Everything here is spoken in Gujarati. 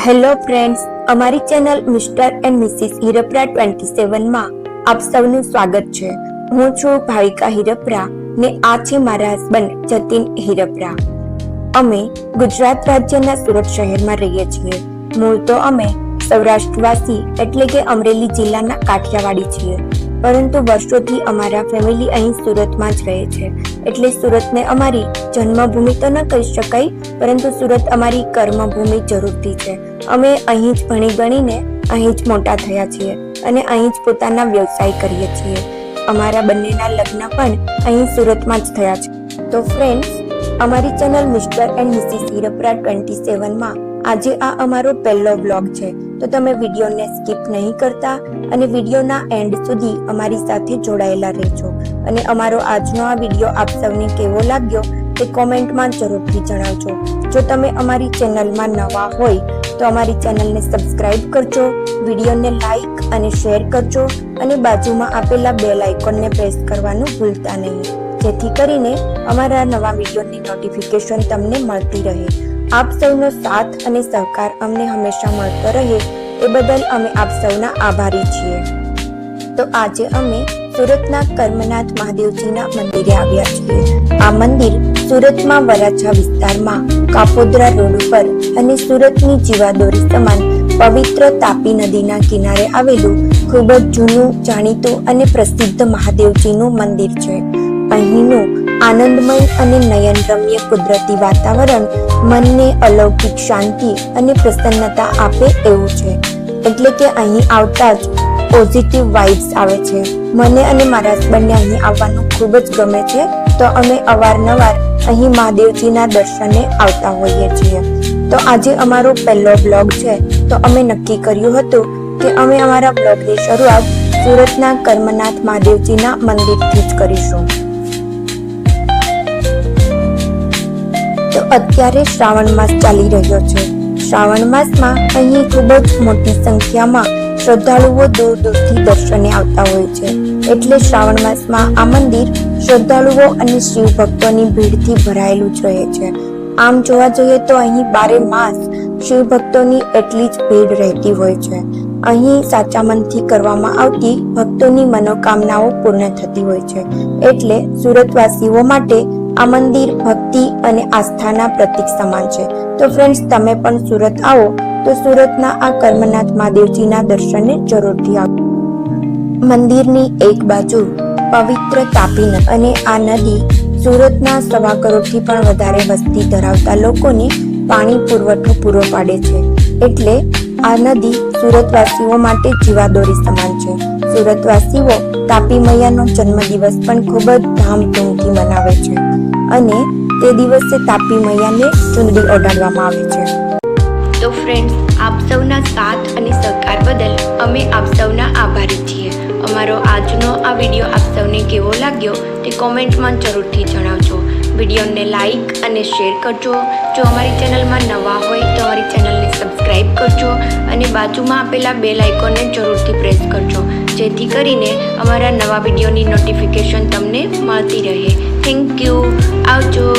હેલો ફ્રેન્ડ્સ, અમારી channel Mr and Mrs Hirpara 27 માં આપ સૌનું સ્વાગત છે। હું છું ભાવિકા હિરપરા ને આ છે મારા હસબન્ડ જતીન હિરપરા। અમે ગુજરાત રાજ્યના સુરત શહેરમાં રહીએ છીએ। મૂળ તો અમે સૌરાષ્ટ્રવાસી એટલે કે અમરેલી જિલ્લાના કાઠિયાવાડી છીએ, પરંતુ વર્ષોથી અમારા ફેમિલી અહીં સુરતમાં જ રહે છે। એટલે સુરતને અમારી જન્મભૂમિ તો ન કહી શકાય, પરંતુ સુરત અમારી કર્મભૂમિ જરૂરથી છે। અમે અહીં જ ભણી ગણીને અહીં જ મોટા થયા છીએ અને અહીં જ પોતાના વ્યવસાય કરીએ છીએ। અમારા બંનેના લગ્ન પણ અહીં સુરતમાં જ થયા છે। તો ફ્રેન્ડ્સ, અમારી channel Mr and Mrs Hirpara 27 માં આજે આ અમારો પહેલો બ્લોગ છે, તો તમે વિડીયોને સ્કીપ નહીં કરતા અને વિડીયોના એન્ડ સુધી અમારી સાથે જોડાયેલા રહેજો। અને અમારો આજનો આ વિડીયો આપ સૌને કેવો લાગ્યો તે કોમેન્ટમાં જરૂરથી જણાવજો। જો તમે અમારી ચેનલમાં નવા હોય તો અમારી ચેનલને સબસ્ક્રાઇબ કરજો, વિડીયોને લાઈક અને શેર કરજો અને બાજુમાં આપેલા બેલ આઇકોનને પ્રેસ કરવાનું ભૂલતા નહીં, જેથી કરીને અમારા નવા વિડીયોની નોટિફિકેશન તમને મળતી રહે। આપ સૌનો સાથ અને સહકાર અમને હંમેશા મળતો રહે એ બદલ અમે આપ સૌના આભારી છીએ। તો આજે અમે સુરતના કર્મનાથ મહાદેવજીના મંદિરે આવ્યા છીએ। આ મંદિર સુરતમાં વરાછા વિસ્તારમાં કાપોદ્રા રોડ ઉપર અને સુરતની જીવાદોરી સમાન પવિત્ર તાપી નદીના કિનારે આવેલું ખૂબ જ જૂનું, જાણીતું અને પ્રસિદ્ધ મહાદેવજીનું મંદિર છે। અહીંનું આનંદમય અને નયનરમ્ય કુદરતી વાતાવરણ મનને અલૌકિક શાંતિ અને પ્રસન્નતા આપે એવું છે। એટલે કે અહીં આવતા જ પોઝિટિવ વાઇબ્સ આવે છે। મને અને મારા હસબન્ડને અહીં આવવાનું ખૂબ જ ગમે છે, તો અમે અવારનવાર અહીં મહાદેવજીના દર્શને આવતા હોઈએ છીએ। તો આજે અમારો પહેલો બ્લોગ છે, તો અમે નક્કી કર્યું હતું કે અમે અમારા બ્લોગની શરૂઆત સુરતના કર્મનાથ મહાદેવજીના મંદિરથી જ કરીશું। તો અત્યારે શ્રાવણ માસ ચાલી રહ્યો છે। શ્રાવણ માસમાં અહીં ખૂબ જ મોટી સંખ્યામાં શ્રદ્ધાળુઓ દૂર દૂરથી દર્શને આવતા હોય છે। એટલે શ્રાવણ માસમાં આ મંદિર શ્રદ્ધાળુઓ અને શિવ ભક્તોની ભીડથી ભરાયેલું જ રહે છે। આમ જોવા જઈએ તો અહીં 12 માસ શિવ ભક્તોની એટલી જ ભીડ રહેતી હોય છે। અહીં સાચા મનથી કરવામાં આવતી ભક્તોની મનોકામનાઓ પૂર્ણ થતી હોય છે। એટલે સુરતવાસીઓ માટે આ મંદિર ભક્તિ અને આસ્થાના પ્રતીક સમાન છે। તો ફ્રેન્ડ્સ, તમે પણ સુરત આવો તો સુરતના આ કર્મનાથ મહાદેવજીના દર્શને જરૂરથી આવો। મંદિરની એક બાજુ પવિત્ર તાપી નદી અને આ નદી સુરતના 1.25 કરોડથી પણ વધારે વસ્તી ધરાવતા લોકોને પાણી પુરવઠો પૂરો પાડે છે। એટલે આ નદી સુરતવાસીઓ માટે જીવાદોરી સમાન છે। સુરતવાસીઓ તાપી મૈયાનો જન્મદિવસ પણ ખૂબ જ ધામધૂમથી મનાવે છે અને તે દિવસે તાપી મૈયાને ચુંદડી ઓઢાડવામાં આવે છે। તો ફ્રેન્ડ્સ, આપ સૌના સાથ અને સહકાર બદલ અમે આપ સૌના આભારી છીએ। અમારો આજનો આ વિડીયો આપ સૌને કેવો લાગ્યો તે કોમેન્ટમાં જરૂરથી જણાવજો। વિડીયોને લાઈક અને શેર કરજો। જો અમારી ચેનલમાં નવા હોય તો અમારી ચેનલને સબસ્ક્રાઇબ કરજો અને બાજુમાં આપેલા બેલ આઇકોનને જરૂરથી પ્રેસ કરજો, જેથી કરીને અમારા નવા વિડીયોની નોટિફિકેશન તમને મળતી રહે। થેન્ક યુ, આવજો।